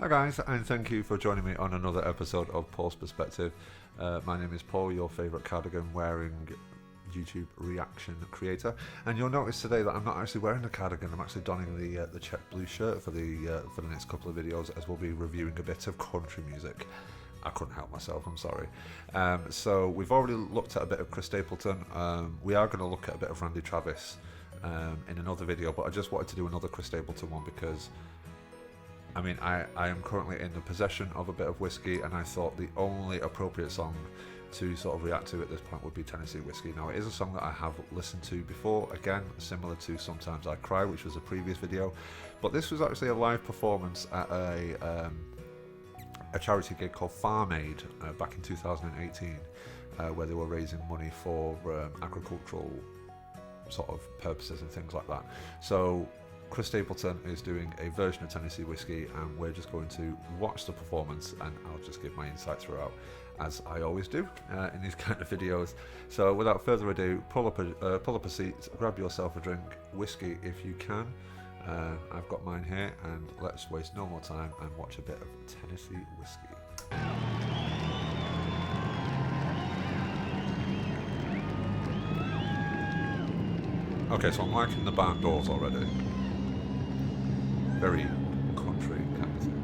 Hi guys, and thank you for joining me on another episode of Paul's Perspective. My name is Paul, your favourite cardigan wearing YouTube reaction creator, and you'll notice today that I'm not actually wearing a cardigan. I'm actually donning the check blue shirt for the next couple of videos, as we'll be reviewing a bit of country music. I couldn't help myself, I'm sorry. So we've already looked at a bit of Chris Stapleton. We are going to look at a bit of Randy Travis in another video, but I just wanted to do another Chris Stapleton one because I mean, I am currently in the possession of a bit of whiskey, and I thought the only appropriate song to sort of react to at this point would be Tennessee Whiskey. Now, it is a song that I have listened to before, again, similar to Sometimes I Cry, which was a previous video, but this was actually a live performance at a charity gig called Farm Aid back in 2018, where they were raising money for agricultural sort of purposes and things like that. So Chris Stapleton is doing a version of Tennessee Whiskey, and we're just going to watch the performance, and I'll just give my insight throughout, as I always do in these kind of videos. So without further ado, pull up a seat, grab yourself a drink, whiskey if you can. I've got mine here, and let's waste no more time and watch a bit of Tennessee Whiskey. Okay, so I'm liking the barn doors already. Very country kind of thing.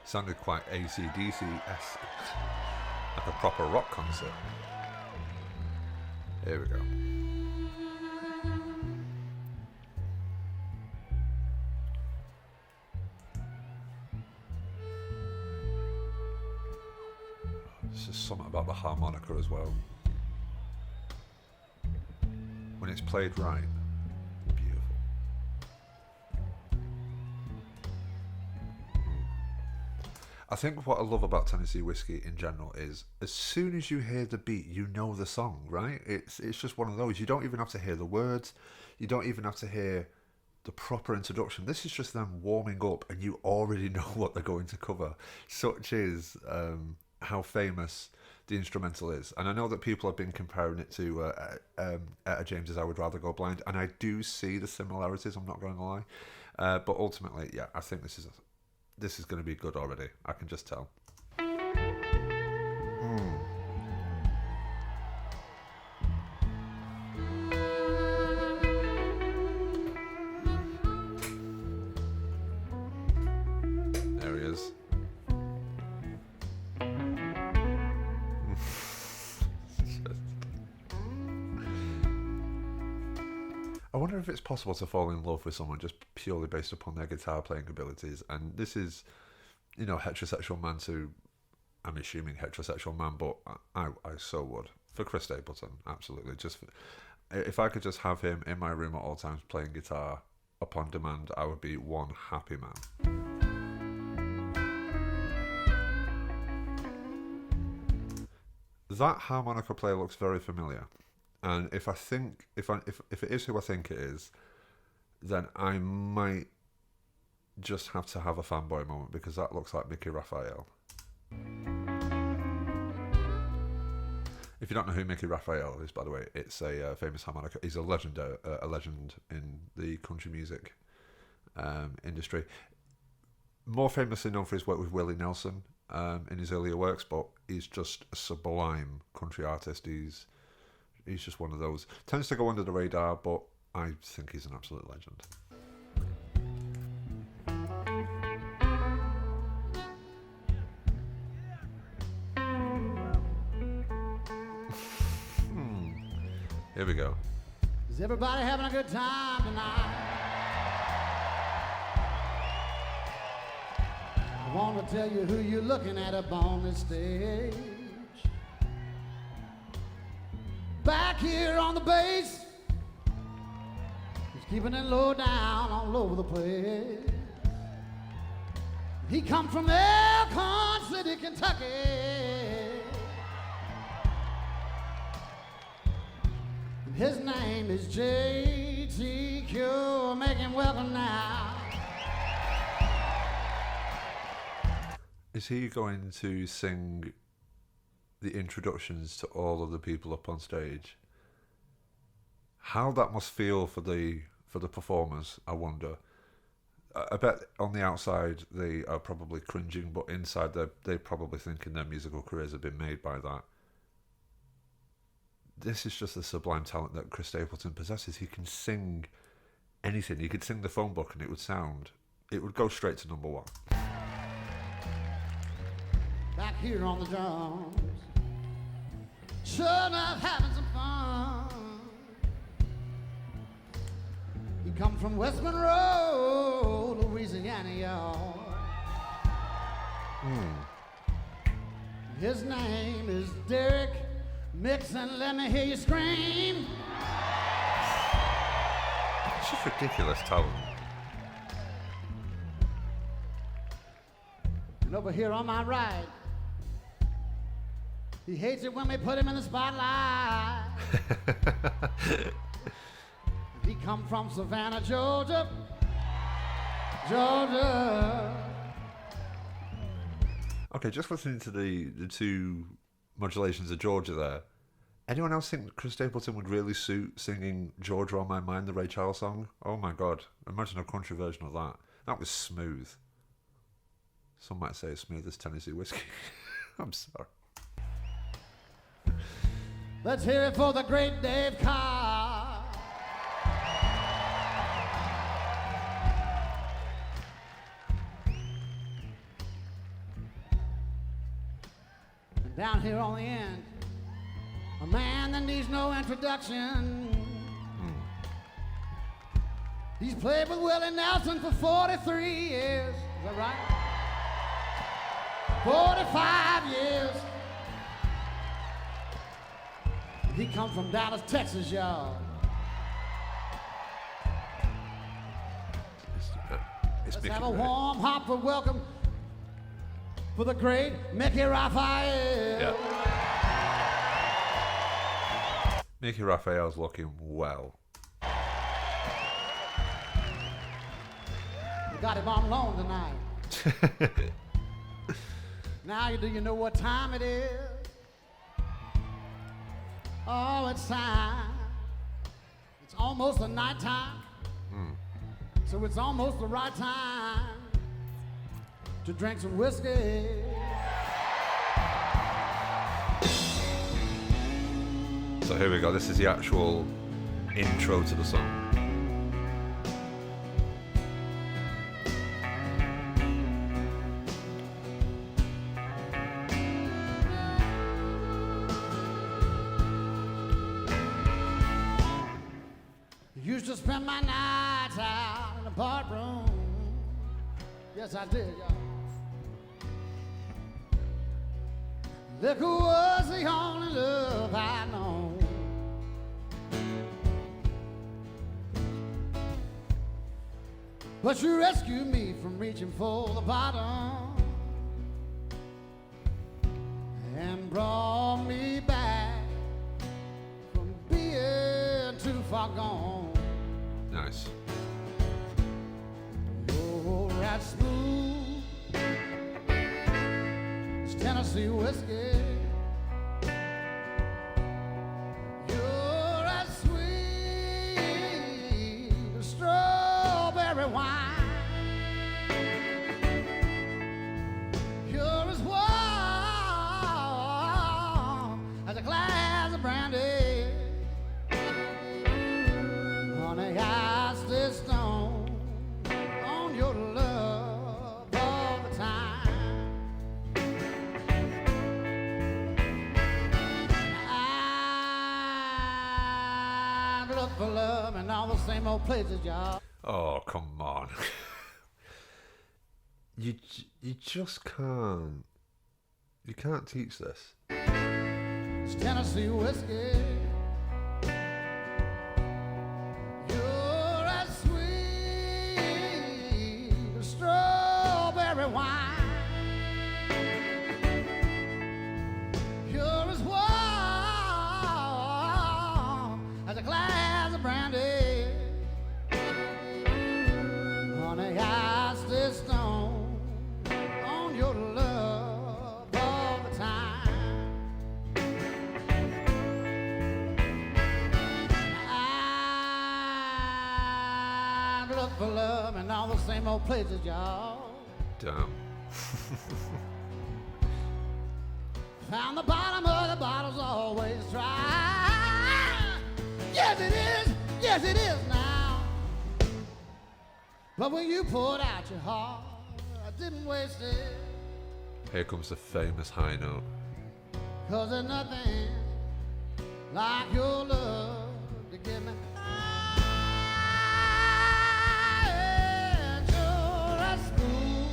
Sounded quite AC/DC-esque. Like a proper rock concert. Here we go. This is something about the harmonica as well. When it's played right, beautiful. I think what I love about Tennessee Whiskey in general is as soon as you hear the beat, you know the song, right? It's just one of those. You don't even have to hear the words. You don't even have to hear the proper introduction. This is just them warming up, and you already know what they're going to cover. Such is how famous the instrumental is. And I know that people have been comparing it to Etta James's I Would Rather Go Blind, and I do see the similarities, I'm not going to lie. But ultimately, yeah, I think this is going to be good already. I can just tell. There he is. I wonder if it's possible to fall in love with someone just purely based upon their guitar playing abilities. And this is, you know, heterosexual man to, I'm assuming heterosexual man, but I so would. For Chris Stapleton, absolutely. If I could just have him in my room at all times playing guitar upon demand, I would be one happy man. That harmonica player looks very familiar. And if it is who I think it is, then I might just have to have a fanboy moment, because that looks like Mickey Raphael. If you don't know who Mickey Raphael is, by the way, it's a famous harmonica. He's a legend in the country music industry. More famously known for his work with Willie Nelson in his earlier works, but he's just a sublime country artist. He's just one of those. Tends to go under the radar, but I think he's an absolute legend. Here we go. Is everybody having a good time tonight? I want to tell you who you're looking at up on this stage. Back here on the bass, he's keeping it low down all over the place. He come from Elkhorn City, Kentucky. His name is JTQ. Make him welcome now. Is he going to sing the introductions to all of the people up on stage? How that must feel for the performers, I wonder. I bet on the outside they are probably cringing, but inside they're probably thinking their musical careers have been made by that. This is just the sublime talent that Chris Stapleton possesses. He can sing anything. He could sing the phone book and it would go straight to number 1. Back here on the drums, sure enough having some fun. He come from West Monroe, Louisiana, y'all. His name is Derek Mixon. Let me hear you scream. It's just ridiculous talent. And over here on my right, he hates it when we put him in the spotlight. He come from Savannah, Georgia. Okay, just listening to the 2 modulations of Georgia there. Anyone else think Chris Stapleton would really suit singing Georgia on My Mind, the Ray Charles song? Oh my God, imagine a country version of that. That was smooth. Some might say as smooth as Tennessee whiskey. I'm sorry. Let's hear it for the great Dave Carr. Down here on the end, a man that needs no introduction. He's played with Willie Nelson for 43 years. Is that right? 45 years. He come from Dallas, Texas, y'all. Let's have a warm hop of welcome for the great Mickey Raphael. Yeah. Mickey Raphael's looking well. We got him on loan tonight. Now, do you know what time it is? Oh, it's time. It's almost the night time. So it's almost the right time to drink some whiskey. So here we go. This is the actual intro to the song. Used to spend my nights out in the bar room. Yes, I did, y'all. Liquor was the only love I know. But you rescued me from reaching for the bottom and brought me back from being too far gone. Nice. You're right smooth as Tennessee whiskey. You're as sweet as strawberry wine. You're as warm as a glass of brandy. Honey, I stay stoned on your love all the time. I look for love in all the same old places, y'all. Oh, come on. You just can't. You can't teach this. It's Tennessee whiskey. You're as sweet as strawberry wine. You're as warm as a glass in all the same old places, y'all. Damn. Found the bottom of the bottle's always dry. Yes, it is. Yes, it is now. But when you poured out your heart, I didn't waste it. Here comes the famous high note. 'Cause there's nothing like your love to give me. You're as smooth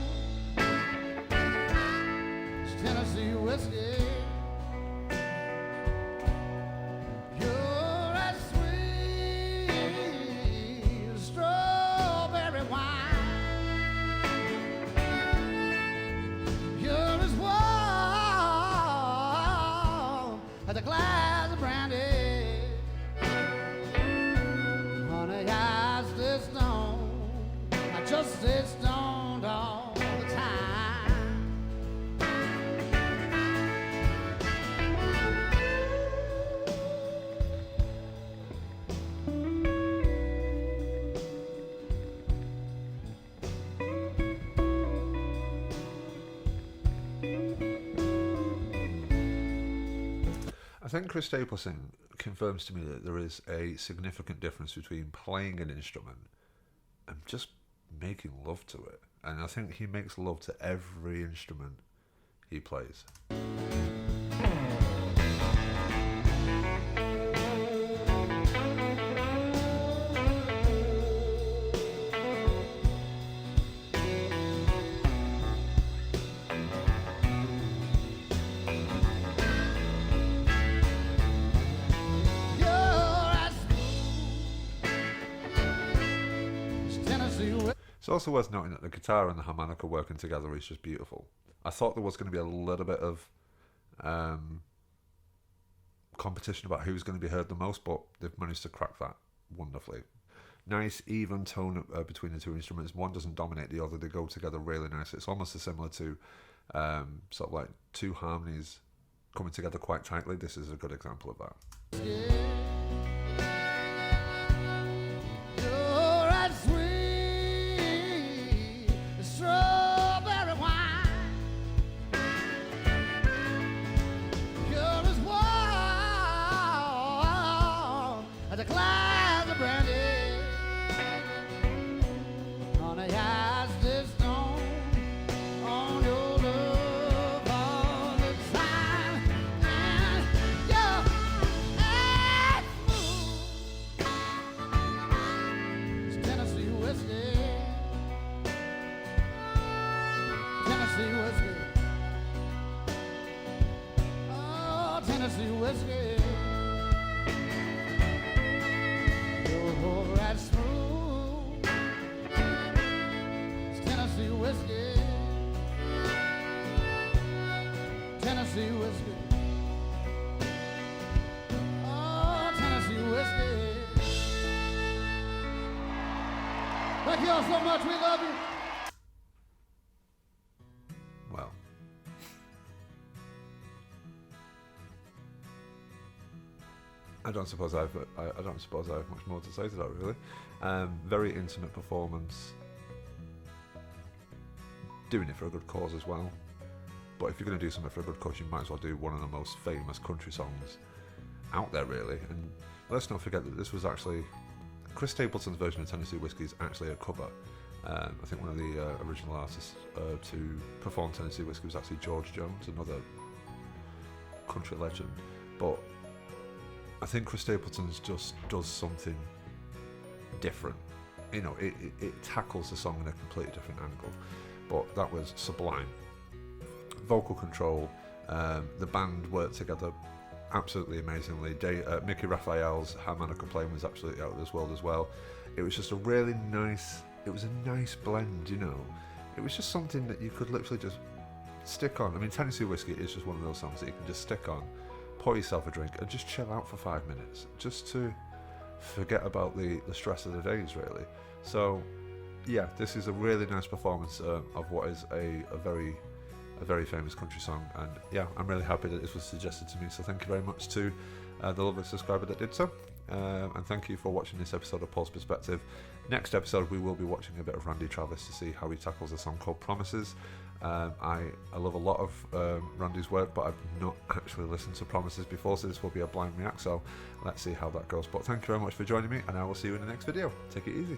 as Tennessee whiskey. You're as sweet as strawberry wine. You're as warm as a glass of brandy. Honey, I stay stoned. I just stay stoned all the time. I think Chris Stapleton confirms to me that there is a significant difference between playing an instrument and just making love to it. And I think he makes love to every instrument he plays. You're as smooth as Tennessee whiskey. It's also worth noting that the guitar and the harmonica working together is just beautiful. I thought there was going to be a little bit of competition about who's going to be heard the most, but they've managed to crack that wonderfully. Nice even tone between the two instruments. One doesn't dominate the other. They go together really nice. It's almost similar to sort of like two harmonies coming together quite tightly. This is a good example of that. You're as sweet as strawberry wine. You're as warm as a glass of brandy. Honey, I stay stoned on your love all the time. And you're as smooth as Tennessee whiskey. Tennessee whiskey. Oh, Tennessee whiskey. You're as smooth as Tennessee whiskey. Tennessee whiskey. Oh, Tennessee whiskey. Thank you all so much. We love you. Well, I don't suppose I have much more to say to that, really. Very intimate performance. Doing it for a good cause as well. But if you're going to do something for a good cause, you might as well do one of the most famous country songs out there, really. And let's not forget that this was actually Chris Stapleton's version of Tennessee Whiskey is actually a cover. I think one of the original artists to perform Tennessee Whiskey was actually George Jones, another country legend. But I think Chris Stapleton's just does something different. You know, it tackles the song in a completely different angle. But that was sublime. Vocal control, the band worked together absolutely amazingly. Mickey Raphael's harmonica playing was absolutely out of this world as well. It was just a really nice, it was a nice blend, you know. It was just something that you could literally just stick on. I mean, Tennessee Whiskey is just one of those songs that you can just stick on, pour yourself a drink and just chill out for 5 minutes, just to forget about the stress of the days, really. So yeah, this is a really nice performance of what is a very famous country song, and yeah, I'm really happy that this was suggested to me, so thank you very much to the lovely subscriber that did so. and thank you for watching this episode of Paul's Perspective. Next episode we will be watching a bit of Randy Travis to see how he tackles a song called Promises. I love a lot of Randy's work, but I've not actually listened to Promises before, so this will be a blind react, so let's see how that goes. But thank you very much for joining me, and I will see you in the next video. Take it easy.